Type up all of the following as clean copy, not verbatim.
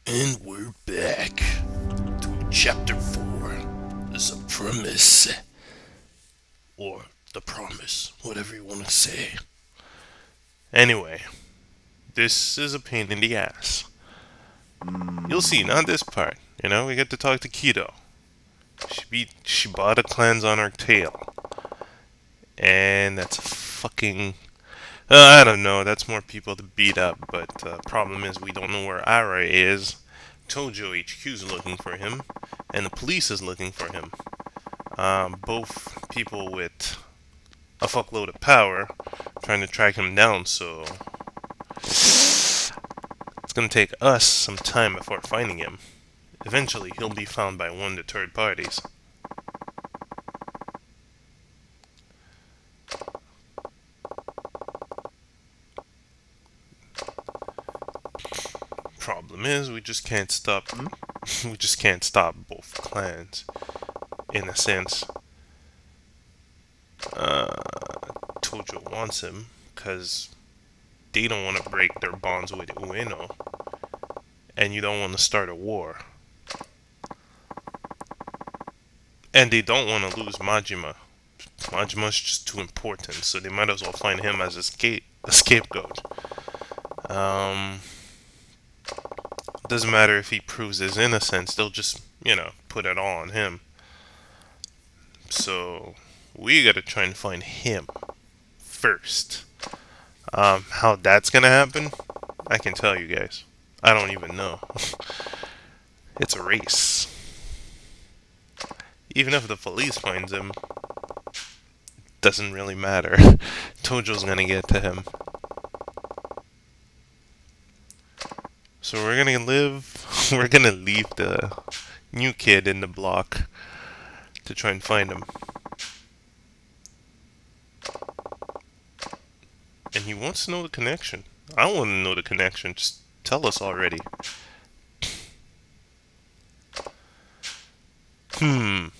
And we're back to chapter 4, the supremacy, or the promise, whatever you want to say. Anyway, this is a pain in the ass. You'll see, not this part. We get to talk to Kido. She bought a cleanse on her tail. And that's a fucking... I don't know, that's more people to beat up, but problem is we don't know where Ara is. Tojo HQ's looking for him, and the police is looking for him. Both people with a fuckload of power trying to track him down, so it's gonna take us some time before finding him. Eventually, he'll be found by one to third parties. Problem is, we just can't stop. We just can't stop both clans. In a sense, Tojo wants him because they don't want to break their bonds with Ueno, and you don't want to start a war, and they don't want to lose Majima. Majima's just too important, so they might as well find him as a scapegoat. Doesn't matter if he proves his innocence, they'll just, put it all on him. So, we gotta try and find him first. How that's gonna happen, I can tell you guys. I don't even know. It's a race. Even if the police finds him, doesn't really matter. Tojo's gonna get to him. So we're gonna leave the new kid in the block to try and find him. And he wants to know the connection. I want to know the connection, just tell us already. Come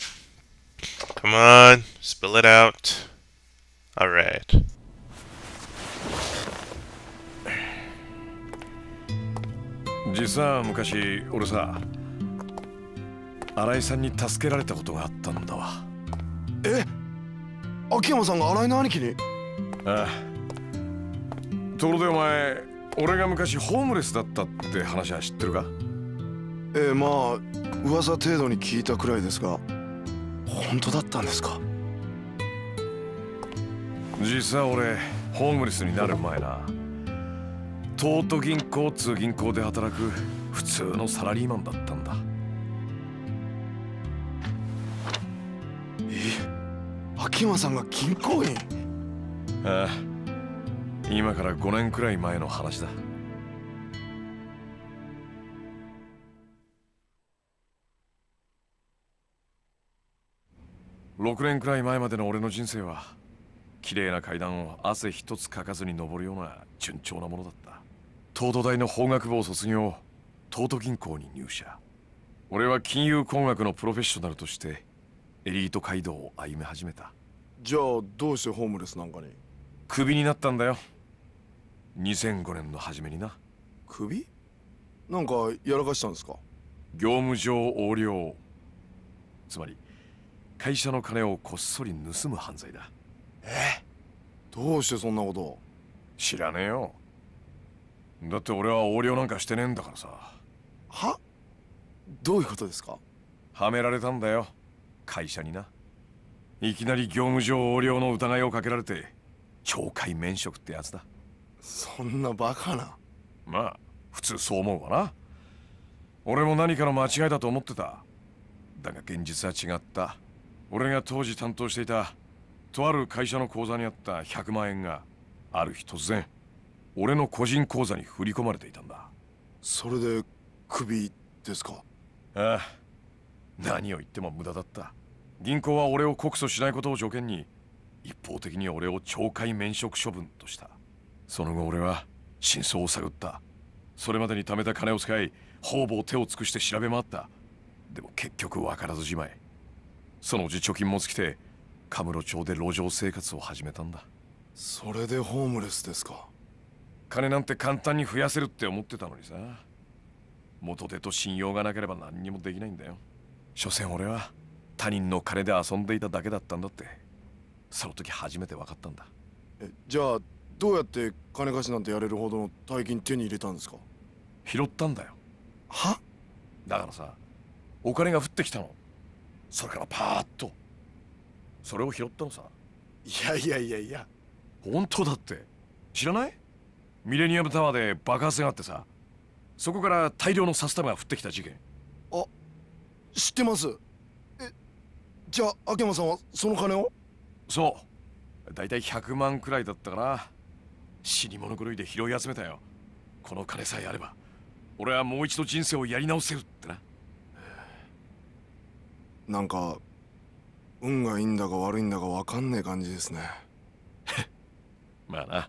on, spill it out. Alright. 実は昔俺さ新井さんに助けられたことがあったんだわ。え、秋山さんが新井の兄貴に？ああ。ところでお前、俺が昔ホームレスだったって話は知ってるか？まあ噂程度に聞いたくらいですが、本当だったんですか？実は俺ホームレスになる前な、東都銀行っつう銀行で働く普通のサラリーマンだったんだ。秋山さんが銀行員？ああ、今から5年くらい前の話だ。6年くらい前までの俺の人生は綺麗な階段を汗一つかかずに登るような順調なものだった。東都大の法学部を卒業、東都銀行に入社。俺は金融工学のプロフェッショナルとしてエリート街道を歩み始めた。じゃあどうしてホームレスなんかに？クビになったんだよ。2005年の初めにな。クビ？なんかやらかしたんですか？業務上横領、つまり会社の金をこっそり盗む犯罪だ。どうしてそんなことを？知らねえよ。だって俺は横領なんかしてねえんだからさ。は？どういうことですか？はめられたんだよ、会社にな。いきなり業務上横領の疑いをかけられて懲戒免職ってやつだ。そんなバカな。まあ普通そう思うわな。俺も何かの間違いだと思ってた。だが現実は違った。俺が当時担当していたとある会社の口座にあった100万円がある日突然俺の個人口座に振り込まれていたんだ。それでクビですか？ああ、何を言っても無駄だった。銀行は俺を告訴しないことを条件に一方的に俺を懲戒免職処分とした。その後俺は真相を探った。それまでに貯めた金を使い方々手を尽くして調べ回った。でも結局分からずじまい。そのうち貯金も尽きてカムロ町で路上生活を始めたんだ。それでホームレスですか？金なんて簡単に増やせるって思ってたのにさ。元手と信用がなければ何にもできないんだよ。所詮俺は他人の金で遊んでいただけだったんだって、その時初めて分かったんだ。じゃあどうやって金貸しなんてやれるほどの大金手に入れたんですか？拾ったんだよ。は？だからさ、お金が降ってきたの。それからパーッとそれを拾ったのさ。いや。本当だって。知らない？ミレニアムタワーで爆発があってさ、そこから大量の札束が降ってきた事件。あ、知ってます。じゃあ秋山さんはその金を？そう、だいたい100万くらいだったかな。死に物狂いで拾い集めたよ。この金さえあれば俺はもう一度人生をやり直せるってな。なんか運がいいんだか悪いんだか分かんねえ感じですね。まあな。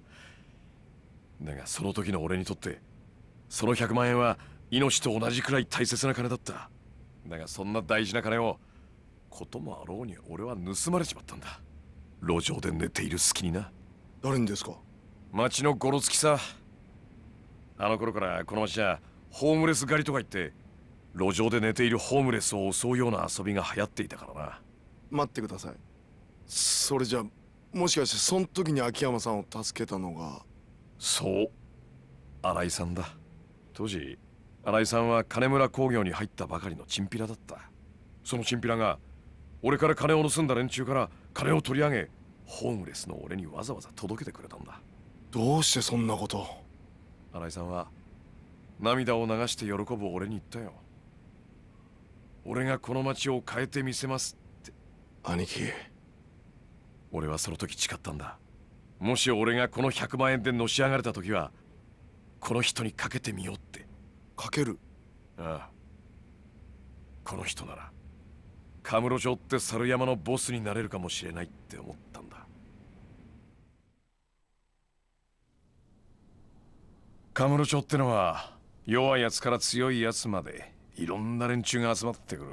だがその時の俺にとってその100万円は命と同じくらい大切な金だった。だがそんな大事な金をこともあろうに俺は盗まれちまったんだ。路上で寝ている隙にな。誰にですか？町のゴロつきさ。あの頃からこの町はホームレス狩りとか言って路上で寝ているホームレスを襲うような遊びが流行っていたからな。待ってください。それじゃもしかしてその時に秋山さんを助けたのが？そう、新井さんだ。当時新井さんは金村工業に入ったばかりのチンピラだった。そのチンピラが俺から金を盗んだ連中から金を取り上げ、ホームレスの俺にわざわざ届けてくれたんだ。どうしてそんなこと？新井さんは涙を流して喜ぶ俺に言ったよ。俺がこの町を変えてみせますって。兄貴。俺はその時誓ったんだ。もし俺がこの100万円でのし上がれた時はこの人にかけてみようって。かける？ああ、この人ならカムロ町って猿山のボスになれるかもしれないって思ったんだ。カムロ町ってのは弱いやつから強いやつまでいろんな連中が集まってくる、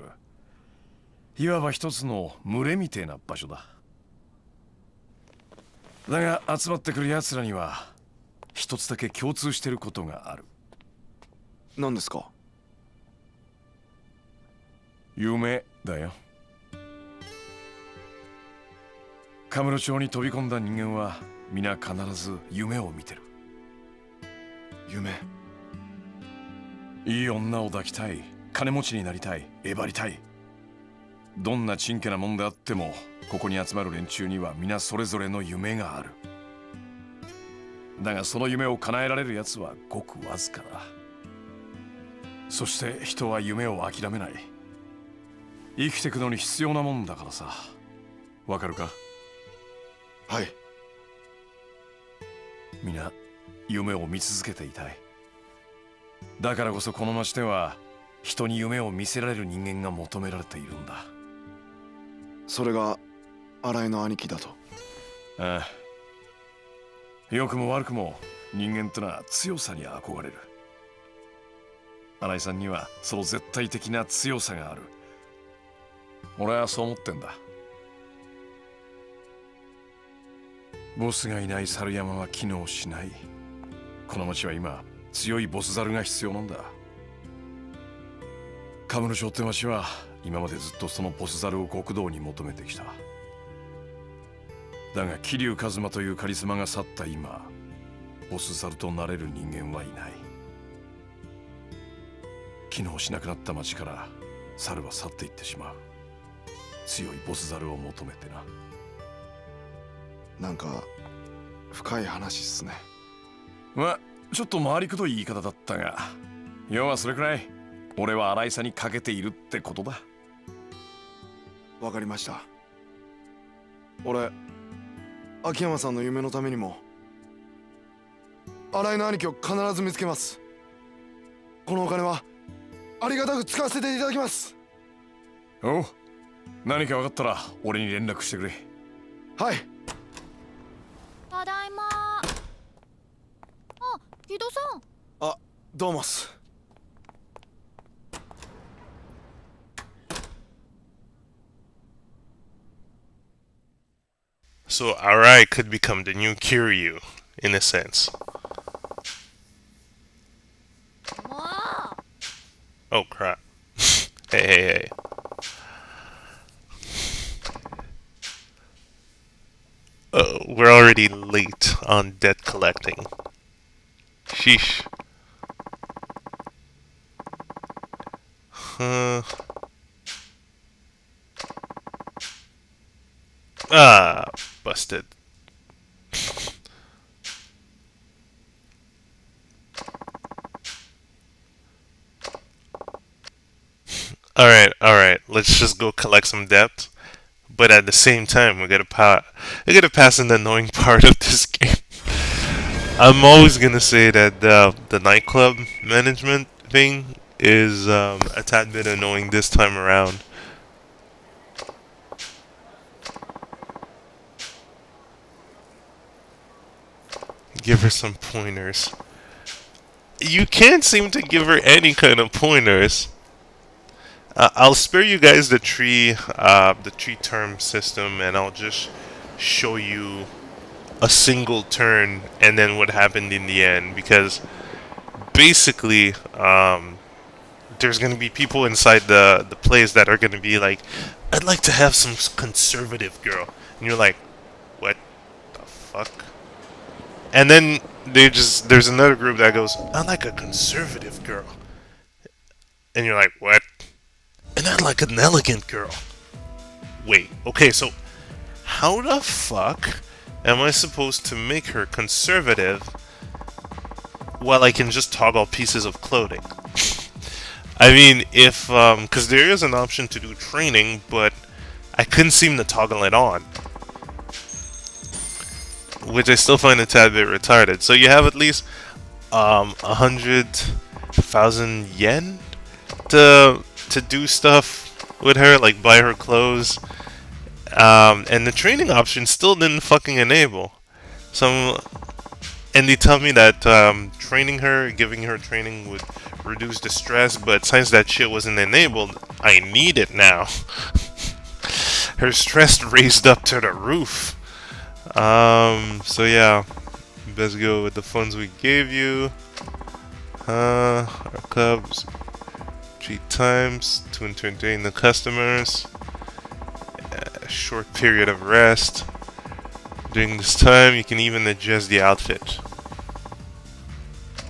いわば一つの群れみてえな場所だ。だが集まってくるやつらには一つだけ共通してることがある。何ですか？夢だよ。カムロ町に飛び込んだ人間は皆必ず夢を見てる。夢？いい女を抱きたい、金持ちになりたい、えばりたい。どんなちんけなもんであってもここに集まる連中には皆それぞれの夢がある。だがその夢を叶えられるやつはごくわずかだ。そして人は夢を諦めない。生きてくのに必要なもんだからさ。わかるか？はい。皆夢を見続けていたい。だからこそこの町では人に夢を見せられる人間が求められているんだ。それが新井の兄貴だと？ああ、良くも悪くも人間とのは強さに憧れる。新井さんにはその絶対的な強さがある。俺はそう思ってんだ。ボスがいない猿山は機能しない。この町は今強いボス猿が必要なんだ。カムロ町って町は今までずっとそのボス猿を極道に求めてきた。だが桐生一馬というカリスマが去った今、ボス猿となれる人間はいない。機能しなくなった町から猿は去っていってしまう。強いボス猿を求めてな。なんか深い話っすね。まあちょっと回りくどい言い方だったが、要はそれくらい俺は新井さんにかけているってことだ。わかりました。俺秋山さんの夢のためにも新井の兄貴を必ず見つけます。このお金はありがたく使わせていただきます。おう、何か分かったら俺に連絡してくれ。はい。ただいま。あ、木戸さん。あ、どうもっす。So Arai could become the new Kiryu, in a sense. もう。Oh crap. Hey, hey, hey. We're already late on debt collecting. Sheesh. Ah, busted. Alright. Let's just go collect some debt. But at the same time, we're gonna pass an annoying part of this game. I'm always gonna say that the nightclub management thing is a tad bit annoying this time around. Give her some pointers. You can't seem to give her any kind of pointers. I'll spare you guys the tree term system, and I'll just show you a single turn and then what happened in the end, because basically there's gonna be people inside the place that are gonna be like, I'd like to have some conservative girl, and you're like, what the fuck? And then there's another group that goes, I like a conservative girl, and you're like, what? And I'd like an elegant girl. Wait, okay, so how the fuck am I supposed to make her conservative while I can just toggle pieces of clothing? I mean, if, because there is an option to do training, but I couldn't seem to toggle it on. Which I still find a tad bit retarded. So you have at least 100,000 yen to do stuff with her, like buy her clothes. And the training option still didn't fucking enable. And they tell me that training her, giving her training would reduce the stress, but since that shit wasn't enabled, I need it now. Her stress raised up to the roof. So yeah, let's go with the funds we gave you. Our clubs 3 times to entertain the customers. A short period of rest. During this time, you can even adjust the outfit.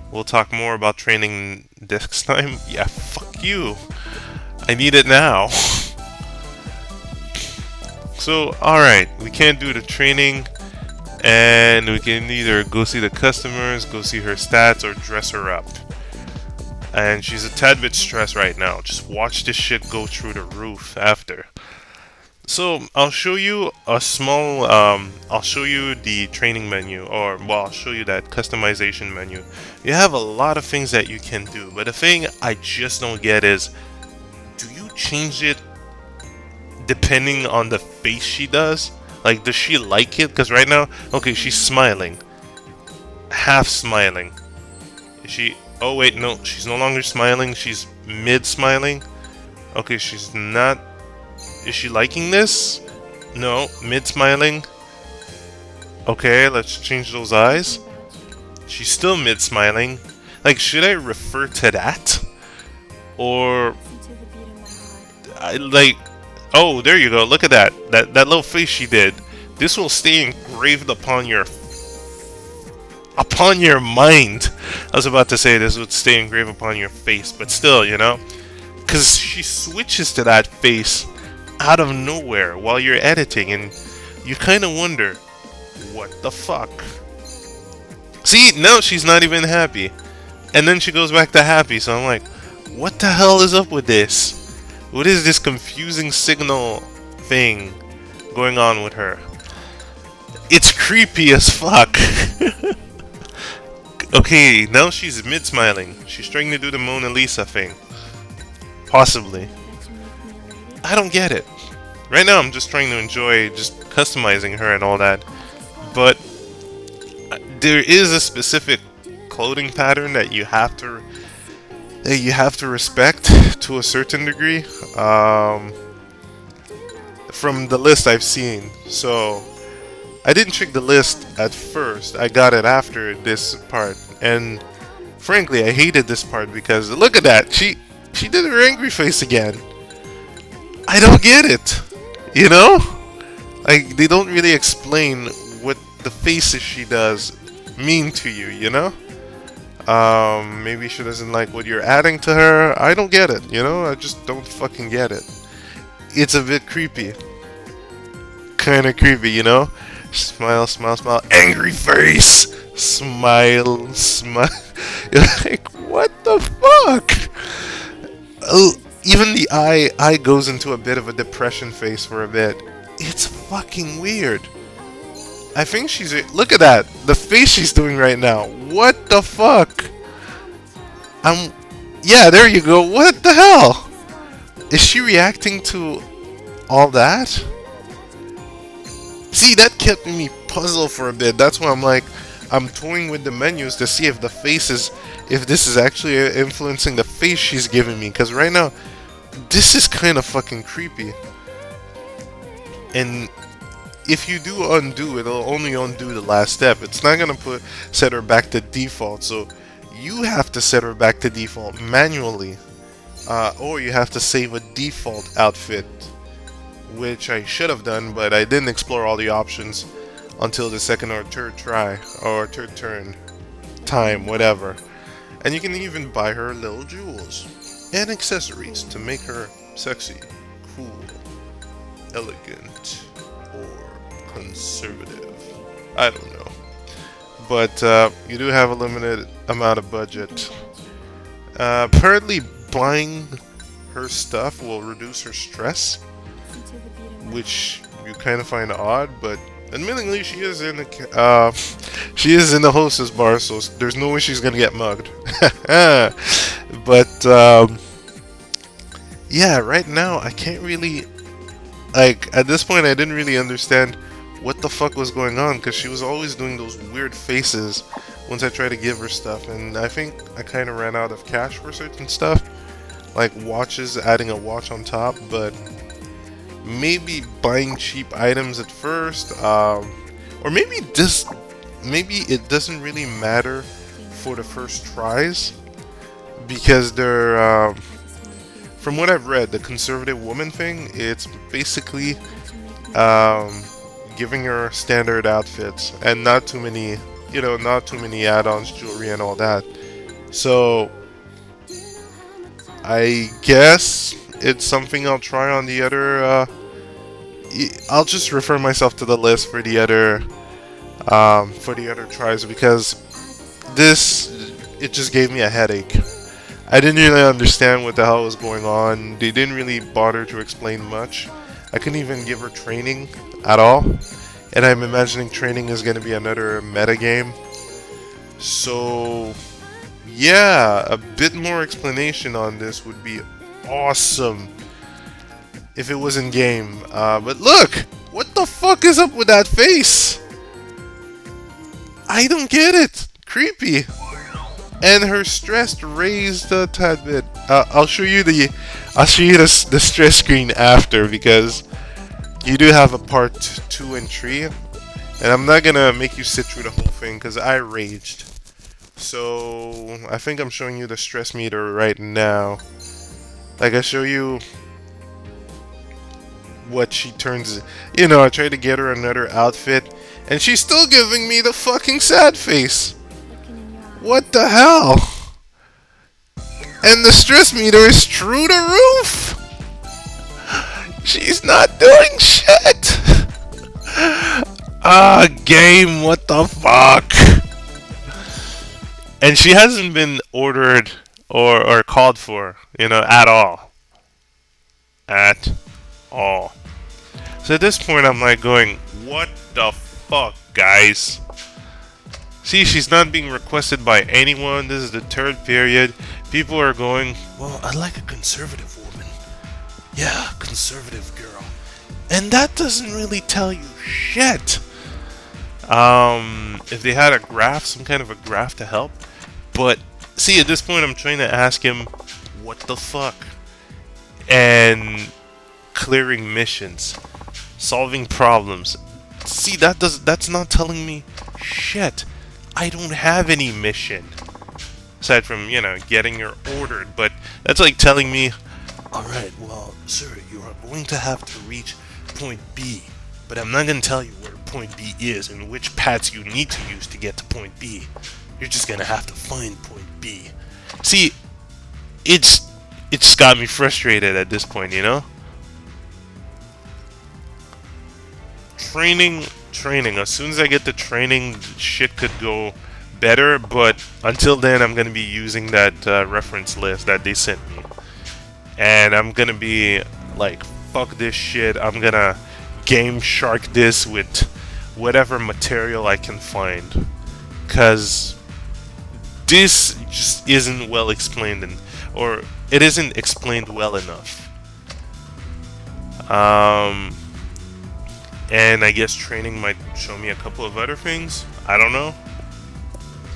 We'll talk more about training next time. Yeah, fuck you. I need it now. So, alright, we can't do the training, and we can either go see the customers, go see her stats, or dress her up. And she's a tad bit stressed right now. Just watch this shit go through the roof after. So, I'll show you a small, I'll show you the training menu, or, well, I'll show you that customization menu. You have a lot of things that you can do, but the thing I just don't get is, do you change it depending on the face she does? Like, does she like it? Because right now, okay, she's smiling. Half smiling. Is she... Oh, wait, no. She's no longer smiling. She's mid-smiling. Okay, she's not... Is she liking this? No. Mid-smiling. Okay, let's change those eyes. She's still mid-smiling. Like, should I refer to that? Or... like... Oh, there you go. Look at that. That little face she did. This will stay engraved upon your mind. I was about to say this would stay engraved upon your face, but still, you know, because she switches to that face out of nowhere while you're editing, and you kind of wonder, what the fuck? See, now she's not even happy, and then she goes back to happy. So I'm like, what the hell is up with this? What is this confusing signal thing going on with her? It's creepy as fuck. Okay, now she's mid-smiling. She's trying to do the Mona Lisa thing. Possibly. I don't get it. Right now I'm just trying to enjoy just customizing her and all that. But there is a specific clothing pattern that you have to respect to a certain degree, from the list I've seen. So I didn't check the list at first. I got it after this part, and frankly I hated this part because look at that, She did her angry face again. I don't get it. You know? Like, they don't really explain what the faces she does mean to you, you know? Maybe she doesn't like what you're adding to her. I don't get it, you know? I just don't fucking get it. It's a bit creepy. Kinda creepy, you know? Smile, smile, smile. Angry face! Smile, smile. You're like, what the fuck? Even the eye goes into a bit of a depression face for a bit. It's fucking weird. I think she's... Look at that! The face she's doing right now. What the fuck? Yeah, there you go. What the hell? Is she reacting to all that? See, that kept me puzzled for a bit. That's why I'm like... I'm toying with the menus to see if the face is... If this is actually influencing the face she's giving me. Because right now, this is kind of fucking creepy. And... if you do undo, it'll only undo the last step. It's not gonna set her back to default. So you have to set her back to default manually, or you have to save a default outfit, which I should have done, but I didn't explore all the options until the second or third try or third turn time, whatever. And you can even buy her little jewels and accessories to make her sexy, cool, elegant, or conservative. I don't know. But you do have a limited amount of budget. Apparently buying her stuff will reduce her stress, which you kind of find odd, but admittingly she is in the hostess bar, so there's no way she's gonna get mugged. But yeah, right now I can't really, like, at this point I didn't really understand what the fuck was going on, because she was always doing those weird faces once I tried to give her stuff, and I think I kind of ran out of cash for certain stuff, like watches, adding a watch on top. But maybe buying cheap items at first, or maybe it doesn't really matter for the first tries, because they're from what I've read, the conservative woman thing, it's basically giving her standard outfits and not too many, you know, not too many add-ons, jewelry and all that. So I guess it's something I'll try on the other. I'll just refer myself to the list for the other tries, because it just gave me a headache. I didn't really understand what the hell was going on. They didn't really bother to explain much. I couldn't even give her training at all, and I'm imagining training is going to be another meta game. So yeah, a bit more explanation on this would be awesome if it was in game. But look, what the fuck is up with that face? I don't get it. Creepy. And her stress raised a tad bit. I'll show you the stress screen after, because you do have a part 2 and 3, and I'm not gonna make you sit through the whole thing because I raged. So I think I'm showing you the stress meter right now. Like, I show you what she turns. You know, I tried to get her another outfit, and she's still giving me the fucking sad face. What the hell? And the stress meter is through the roof. She's not doing shit. Game, what the fuck? And she hasn't been ordered or called for, you know, at all. At all. So at this point I'm like going, what the fuck, guys? See, she's not being requested by anyone. This is the 3rd period. People are going, well, I like a conservative woman. Yeah, conservative girl. And that doesn't really tell you shit. If they had a graph, some kind of a graph to help. But, see, at this point I'm trying to ask him, what the fuck? And clearing missions. Solving problems. See, that's not telling me shit. I don't have any mission. Aside from, you know, getting her ordered. But that's like telling me, alright, well, sir, you are going to have to reach point B. But I'm not going to tell you where point B is and which paths you need to use to get to point B. You're just going to have to find point B. See, it's got me frustrated at this point, you know? Training. As soon as I get the training, shit could go better, but until then, I'm going to be using that reference list that they sent me. And I'm going to be like, fuck this shit, I'm going to Game Shark this with whatever material I can find. Because this just isn't well explained, or it isn't explained well enough. And I guess training might show me a couple of other things. I don't know.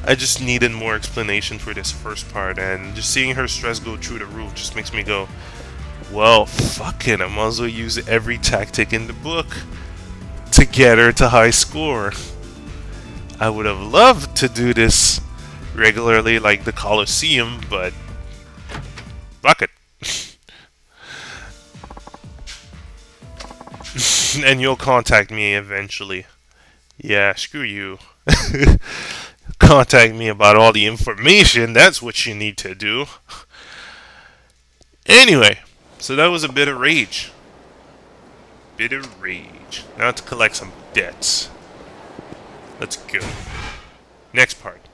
I just needed more explanation for this first part, and just seeing her stress go through the roof just makes me go, well, fuck it, I might as well use every tactic in the book to get her to high score. I would have loved to do this regularly like the Colosseum, but fuck it. And you'll contact me eventually. Yeah, screw you. Contact me about all the information, that's what you need to do. Anyway, so that was a bit of rage. Now to collect some debts. Let's go. Next part.